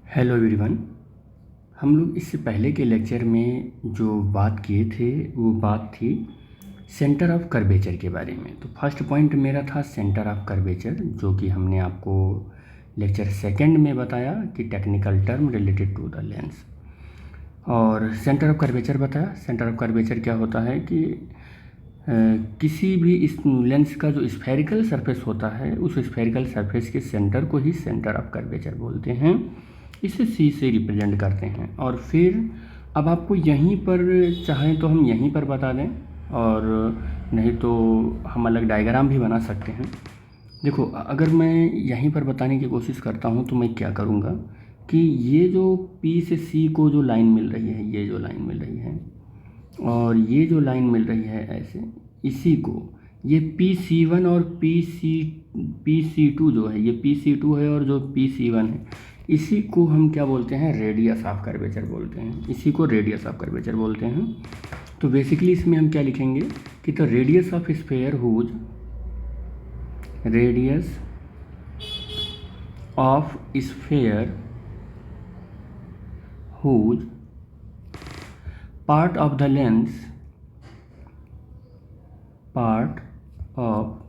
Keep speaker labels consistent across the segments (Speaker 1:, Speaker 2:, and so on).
Speaker 1: Hello everyone. हम लोग इससे पहले के लेक्चर में जो बात किए थे वो बात थी सेंटर ऑफ कर्वेचर के बारे में। तो फर्स्ट पॉइंट मेरा था सेंटर ऑफ कर्वेचर, जो कि हमने आपको लेक्चर सेकंड में बताया कि technical term related to the lens. और सेंटर ऑफ कर्वेचर बताया। सेंटर ऑफ कर्वेचर क्या होता है कि किसी भी इस लेंस का जो स्फेरिकल सरफेस होता है उस स्फेरिकल सरफेस के सेंटर को ही सेंटर ऑफ कर्वेचर बोलते हैं। इसे सी से रिप्रेजेंट करते हैं। और फिर अब आपको यहीं पर चाहें तो हम यहीं पर बता दें, और नहीं तो हम अलग डायग्राम भी बना सकते हैं। देखो, अगर मैं यहीं पर बताने की कोशिश करता हूँ तो मैं क्या करूँगा कि ये जो P से C को जो लाइन मिल रही है, ये जो लाइन मिल रही है और ये जो लाइन मिल रही है ऐसे, इसी को ये PC1 और PC2 जो है, ये PC2 है और जो PC1 है, इसी को हम क्या बोलते हैं, रेडियस ऑफ कर्वेचर बोलते हैं। इसी को रेडियस ऑफ कर्वेचर बोलते हैं। तो बेसिकली इसमें हम क्या लिखेंगे कि the radius of sphere whose radius of sphere whose part of the lens, part of,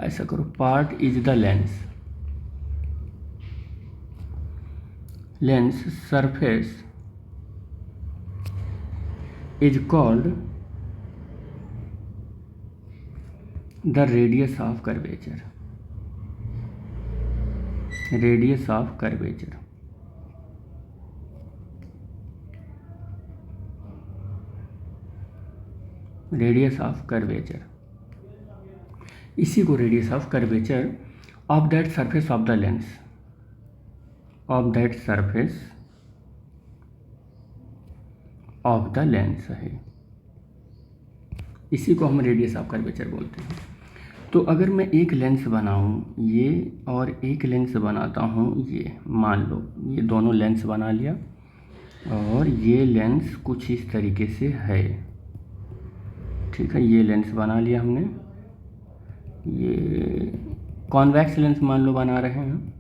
Speaker 1: ऐसा करो, part is the lens surface is called the radius of curvature. Radius of curvature. Radius of curvature. इसी को radius of curvature of that surface of the lens, of that surface of the lens है, इसी को हम radius of curvature बोलते हैं। तो अगर मैं एक लेंस बनाऊं ये और एक लेंस बनाता हूं ये, मान लो ये दोनों लेंस बना लिया और ये लेंस कुछ इस तरीके से है, ठीक है। ये लेंस बना लिया हमने, ये कॉन्वेक्स लेंस मान लो बना रहे हैं।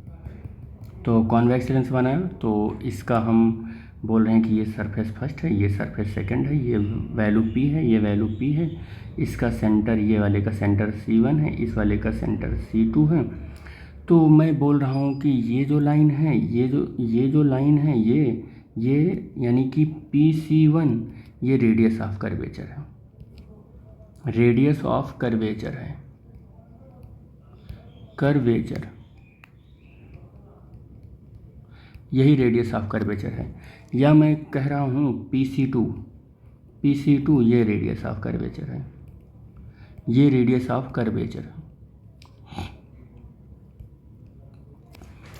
Speaker 1: तो कॉन्वेक्स लेंस बनाया तो इसका हम बोल रहे हैं कि ये सरफेस फर्स्ट है, ये सरफेस सेकंड है, ये वैल्यू P है, ये वैल्यू P है, इसका सेंटर, ये वाले का सेंटर C1 है, इस वाले का सेंटर C2 है। तो मैं बोल रहा हूँ कि ये जो लाइन है, ये जो लाइन है, ये यानी कि PC1, ये रेडियस ऑफ कर्वेचर है, रेडियस ऑफ कर्वेचर है, कर्वेचर, यही रेडियस ऑफ कर्वेचर है। या मैं कह रहा हूँ PC2 ये रेडियस ऑफ कर्वेचर है, ये रेडियस ऑफ कर्वेचर,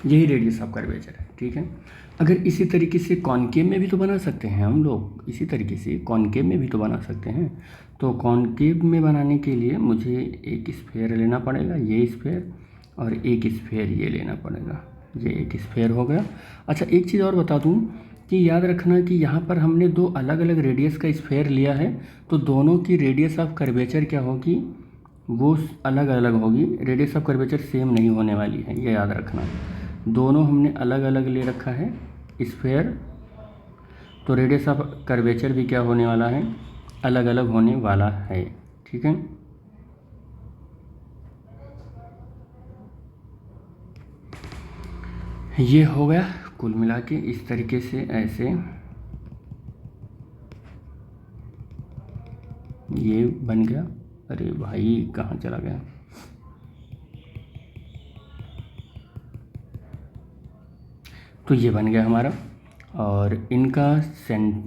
Speaker 1: यही रेडियस ऑफ कर्वेचर है, ठीक है। अगर इसी तरीके से कॉनकेव में भी तो बना सकते हैं हम लोग, इसी तरीके से कॉनकेव में भी तो बना सकते हैं। तो कॉनकेव में बनाने के लिए मुझे एक स्फीयर लेना पड़ेगा, ये स्फीयर, और एक स्फीयर ये लेना पड़ेगा, ये एक स्फीयर हो गया। अच्छा, एक चीज़ और बता दूं कि याद रखना कि यहाँ पर हमने दो अलग अलग रेडियस का स्फीयर लिया है, तो दोनों की रेडियस ऑफ कर्वेचर क्या होगी, वो अलग अलग होगी। रेडियस ऑफ कर्वेचर सेम नहीं होने वाली है, ये याद रखना। दोनों हमने अलग अलग ले रखा है स्फीयर, तो रेडियस ऑफ कर्वेचर भी क्या होने वाला है, अलग अलग होने वाला है, ठीक है। ये हो गया कुल मिला के इस तरीके से, ऐसे ये बन गया। अरे भाई कहाँ चला गया, तो ये बन गया हमारा। और इनका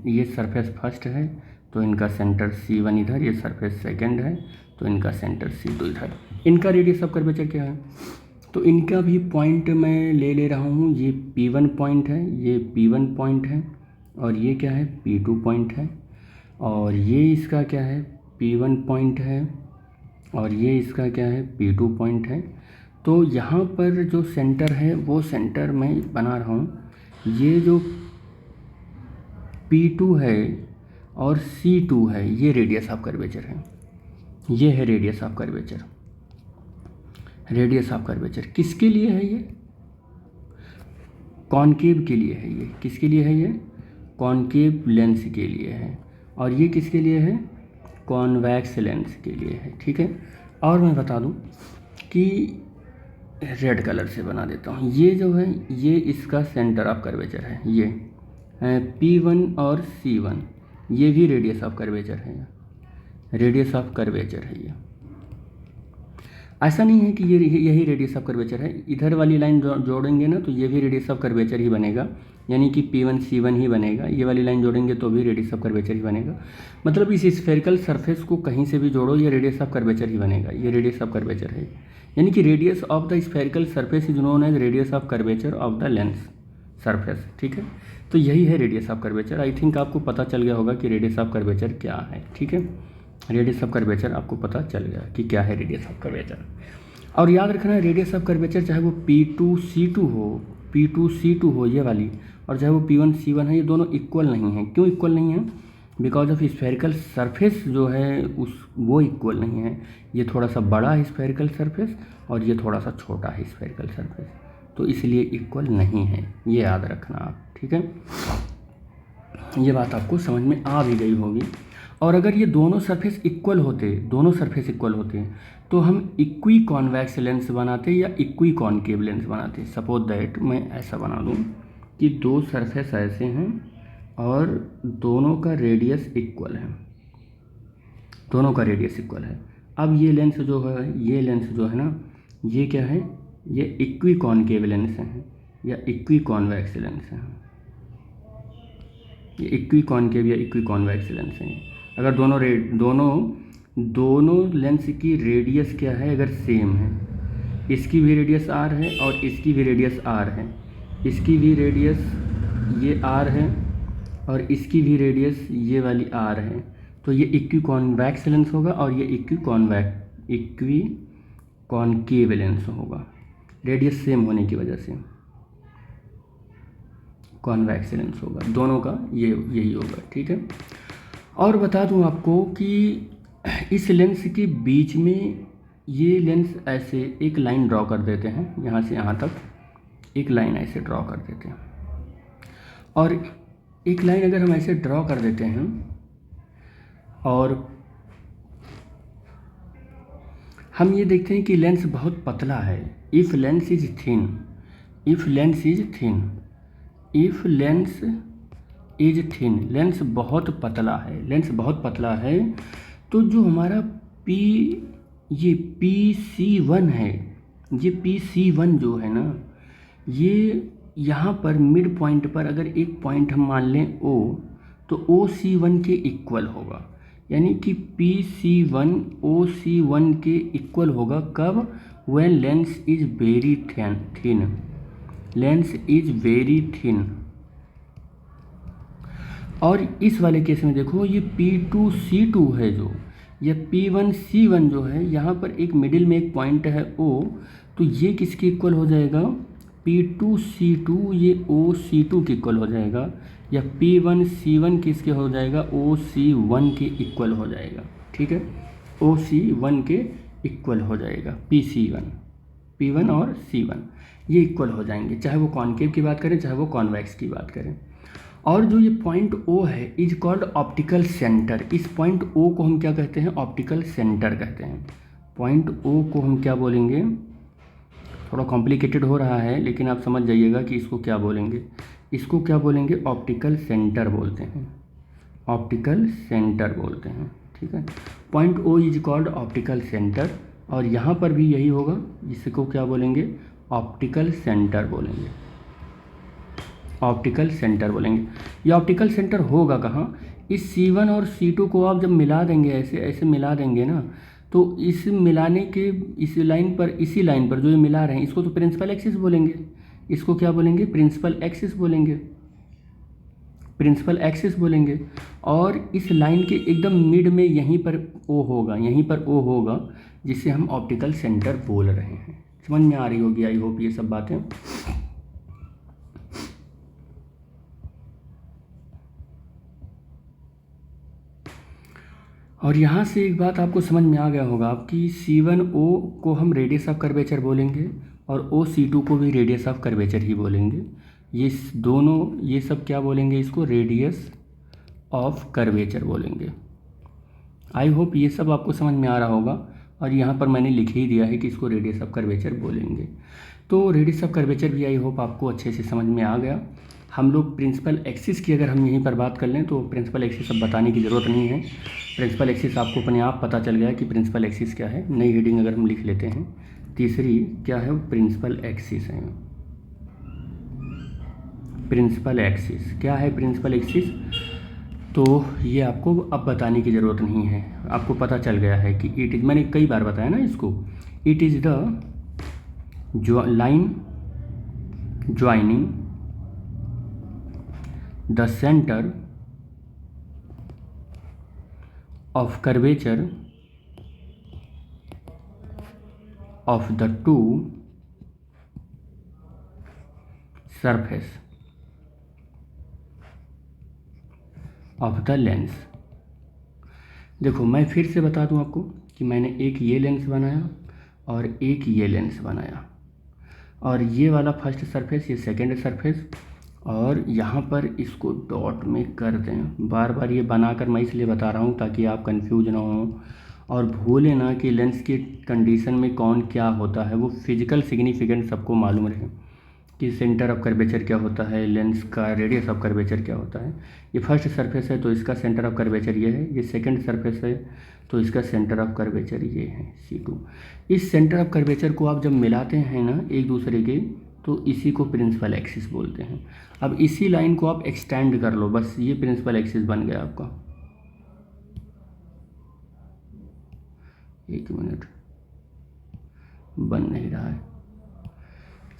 Speaker 1: ये सरफेस फर्स्ट है तो इनका सेंटर C1 इधर, ये सरफेस सेकंड है तो इनका सेंटर C2 इधर। इनका रेडियस ऑफ कर्वेचर क्या है, तो इनका भी पॉइंट मैं ले रहा हूँ। ये P1 पॉइंट है, ये P1 पॉइंट है, और ये क्या है, P2 पॉइंट है, और ये इसका क्या है, P1 पॉइंट है, और ये इसका क्या है, P2 पॉइंट है। तो यहाँ पर जो सेंटर है वो सेंटर मैं बना रहा हूँ। ये जो P2 है और C2 है, ये रेडियस ऑफ कर्वेचर है, ये है radius of curvature. Radius of curvature किसके लिए है, ये कॉनकेव के लिए है, ये किसके लिए है, ये कॉनकेव लेंस के लिए है, और ये किसके लिए है, कॉन्वैक्स लेंस के लिए है। ठीक है, और मैं बता दूं कि रेड कलर से बना देता हूँ, ये जो है ये इसका सेंटर ऑफ कर्वेचर है, ये P1 और C1, ये भी रेडियस ऑफ कर्वेचर है, रेडियस ऑफ कर्वेचर है ये। ऐसा नहीं है कि ये यही रेडियस ऑफ कर्वेचर है, इधर वाली लाइन जोड़ेंगे ना तो ये भी रेडियस ऑफ कर्वेचर ही बनेगा, यानी कि P1 C1 ही बनेगा, ये वाली लाइन जोड़ेंगे तो भी रेडियस ऑफ कर्वेचर ही बनेगा। मतलब इस स्फेरिकल सरफेस को कहीं से भी जोड़ो ये रेडियस ऑफ कर्वेचर ही बनेगा, ये रेडियस ऑफ कर्वेचर है, यानी कि radius of the spherical surface is known as radius of curvature of the lens surface. ठीक है, तो यही है radius of curvature. I think आपको पता चल गया होगा कि रेडियस ऑफ कर्वेचर क्या है। ठीक है, रेडियस ऑफ कर्वेचर आपको पता चल गया कि क्या है रेडियस ऑफ कर्वेचर। और याद रखना है रेडियस ऑफ कर्वेचर चाहे वो P2C2 हो, P2C2 हो ये वाली, और चाहे वो P1C1 है, ये दोनों इक्वल नहीं है। क्यों इक्वल नहीं है? बिकॉज ऑफ स्फेरिकल सरफेस जो है वो इक्वल नहीं है, ये थोड़ा सा बड़ा है स्फेरिकल सरफेस और ये थोड़ा सा छोटा है स्फेरिकल सरफेस, तो इसलिए इक्वल नहीं है, ये याद रखना आप। ठीक है, ये बात आपको समझ में आ भी गई होगी। और अगर ये दोनों सरफेस इक्वल होते तो हम इक्वी कॉन्वैक्स लेंस बनाते या इक्वी कॉनकेव लेंस बनाते। सपोज दैट मैं ऐसा बना दूँ कि दो सरफेस ऐसे हैं और दोनों का रेडियस इक्वल है, दोनों का रेडियस इक्वल है। अब ये लेंस जो है ना, ये क्या है, ये इक्वी कॉनकेव लेंस हैं या इक्वी कॉन्वैक्स लेंस हैं, ये इक्वी कॉनकेव या इक्वी कॉन्वैक्स लेंस हैं। अगर दोनों लेंस की रेडियस क्या है, अगर सेम है, इसकी भी रेडियस r है और इसकी भी रेडियस r है, इसकी भी रेडियस ये r है और इसकी भी रेडियस ये वाली r है, तो ये इक्वी कॉन्वैक्स लेंस होगा और ये इक्वी कॉनकेव लेंस होगा, रेडियस सेम होने की वजह से कॉन्वैक्स लेंस होगा, दोनों का यही होगा। ठीक है, और बता दूं आपको कि इस लेंस के बीच में ये लेंस ऐसे एक लाइन ड्रॉ कर देते हैं, यहाँ से यहाँ तक एक लाइन ऐसे ड्रॉ कर देते हैं, और एक लाइन अगर हम ऐसे ड्रॉ कर देते हैं और हम ये देखते हैं कि लेंस बहुत पतला है, if lens is thin, lens बहुत पतला है, तो जो हमारा ये PC1 है, ये PC1 जो है ना, ये यहाँ पर मिड पॉइंट पर अगर एक पॉइंट हम मान लें O, तो OC1 के इक्वल होगा, यानी कि PC1 OC1 के इक्वल होगा। कब? When lens is very thin. और इस वाले केस में देखो ये P2C2 है, जो ये P1C1 जो है, यहाँ पर एक मिडिल में एक पॉइंट है O, तो ये किसके इक्वल हो जाएगा? P2C2 ये OC2 के इक्वल हो जाएगा, या P1C1 किसके हो जाएगा? OC1 के इक्वल हो जाएगा। ठीक है, OC1 के इक्वल हो जाएगा P1 और C1 ये इक्वल हो जाएंगे, चाहे वो कॉनकेव की बात करें चाहे वो कॉन्वैक्स की बात करें। और जो ये पॉइंट O है इज कॉल्ड ऑप्टिकल सेंटर। इस पॉइंट O को हम क्या कहते हैं? ऑप्टिकल सेंटर कहते हैं। पॉइंट O को हम क्या बोलेंगे? थोड़ा कॉम्प्लिकेटेड हो रहा है लेकिन आप समझ जाइएगा कि इसको क्या बोलेंगे। इसको क्या बोलेंगे? ऑप्टिकल सेंटर बोलते हैं, ऑप्टिकल सेंटर बोलते हैं। ठीक है, point O is called optical centre, और यहाँ पर भी यही होगा, इसको क्या बोलेंगे? ऑप्टिकल सेंटर बोलेंगे, ऑप्टिकल सेंटर बोलेंगे। ये ऑप्टिकल सेंटर होगा कहाँ? इस C1 और C2 को आप जब मिला देंगे, ऐसे मिला देंगे ना, तो इस मिलाने के इसी लाइन पर जो ये मिला रहे हैं, इसको तो प्रिंसिपल एक्सिस बोलेंगे। इसको क्या बोलेंगे? प्रिंसिपल एक्सिस बोलेंगे। और इस लाइन के एकदम मिड में यहीं पर O होगा, जिसे हम ऑप्टिकल सेंटर बोल रहे हैं। समझ में आ रही होगी आई होप ये सब बातें। और यहाँ से एक बात आपको समझ में आ गया होगा कि C1O को हम रेडियस ऑफ कर्वेचर बोलेंगे और OC2 को भी रेडियस ऑफ कर्वेचर ही बोलेंगे। ये दोनों, ये सब क्या बोलेंगे इसको, रेडियस ऑफ कर्वेचर बोलेंगे। आई होप ये सब आपको समझ में आ रहा होगा, और यहाँ पर मैंने लिख ही दिया है कि इसको रेडियस ऑफ कर्वेचर बोलेंगे। तो रेडियस ऑफ कर्वेचर भी आई होप आपको अच्छे से समझ में आ गया। हम लोग प्रिंसिपल एक्सिस की अगर हम यहीं पर बात कर लें तो प्रिंसिपल एक्सिस अब बताने की ज़रूरत नहीं है। प्रिंसिपल एक्सिस आपको अपने आप पता चल गया कि प्रिंसिपल एक्सिस क्या है। नई हेडिंग अगर हम लिख लेते हैं, तीसरी क्या है, प्रिंसिपल एक्सिस है। प्रिंसिपल एक्सिस क्या है, प्रिंसिपल एक्सिस, तो ये आपको अब बताने की ज़रूरत नहीं है, आपको पता चल गया है कि इट इज़, मैंने कई बार बताया ना इसको, it is the line joining the centre of curvature of the two surface of the lens. देखो मैं फिर से बता दूं आपको कि मैंने एक ये लेंस बनाया और एक ये लेंस बनाया, और ये वाला फर्स्ट सरफेस, ये सेकंड सरफेस, और यहाँ पर इसको डॉट में कर दें। बार बार ये बनाकर मैं इसलिए बता रहा हूँ ताकि आप कंफ्यूज ना हो और भूले ना कि लेंस के कंडीशन में कौन क्या होता है, वो फिजिकल सिग्निफिकेंस सबको मालूम रहे कि सेंटर ऑफ कर्वेचर क्या होता है, लेंस का रेडियस ऑफ कर्वेचर क्या होता है। ये फर्स्ट सरफेस है तो इसका सेंटर ऑफ कर्वेचर ये है, ये सेकंड सरफेस है तो इसका सेंटर ऑफ कर्वेचर ये है C2। इस सेंटर ऑफ कर्वेचर को आप जब मिलाते हैं ना एक दूसरे के, तो इसी को प्रिंसिपल एक्सिस बोलते हैं। अब इसी लाइन को आप एक्सटेंड कर लो, बस ये प्रिंसिपल एक्सिस बन गया आपका। एक मिनट, बन नहीं रहा है,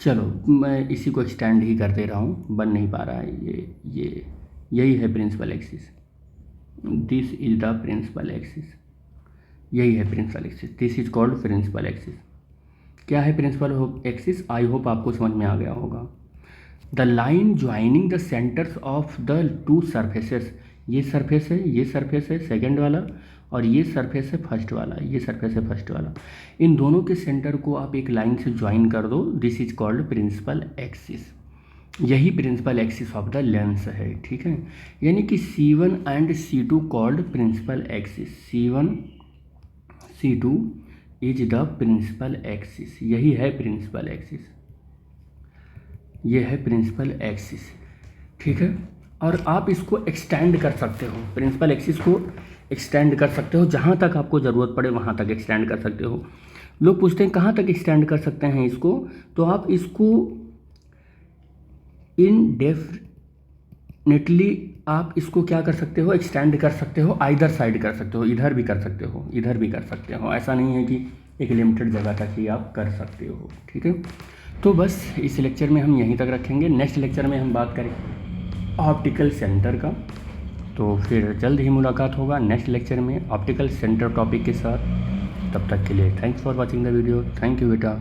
Speaker 1: चलो मैं इसी को एक्सटेंड ही कर दे रहा हूँ, बन नहीं पा रहा है। ये यही है principal axis, this is the principal axis, यही है principal axis, this is called principal axis. क्या है प्रिंसिपल एक्सिस, आई होप आपको समझ में आ गया होगा। The line joining the centres of the two surfaces, ये सरफेस है, ये सरफेस है सेकेंड वाला, और ये सरफेस है फर्स्ट वाला, ये सरफेस है फर्स्ट वाला, इन दोनों के सेंटर को आप एक लाइन से ज्वाइन कर दो, this is called principal axis. यही principal axis of the lens है, ठीक है। यानी कि C1 and C2 called principal axis, C1 C2 is the principal axis, यही है प्रिंसिपल एक्सिस, ये है प्रिंसिपल एक्सिस, ठीक है। और आप इसको एक्सटेंड कर सकते हो, प्रिंसिपल एक्सिस को एक्सटेंड कर सकते हो, जहाँ तक आपको ज़रूरत पड़े वहाँ तक एक्सटेंड कर सकते हो। लोग पूछते हैं कहाँ तक एक्सटेंड कर सकते हैं इसको, तो आप इसको इनडेफिनेटली आप इसको क्या कर सकते हो, एक्सटेंड कर सकते हो, आइदर साइड कर सकते हो, इधर भी कर सकते हो, इधर भी कर सकते हो, ऐसा नहीं है कि एक लिमिटेड जगह तक ही आप कर सकते हो, ठीक है। तो बस इस लेक्चर में हम यहीं तक रखेंगे, नेक्स्ट लेक्चर में हम बात करेंगे ऑप्टिकल सेंटर का। तो फिर जल्द ही मुलाकात होगा नेक्स्ट लेक्चर में ऑप्टिकल सेंटर टॉपिक के साथ। तब तक के लिए thanks for watching the video, thank you बेटा।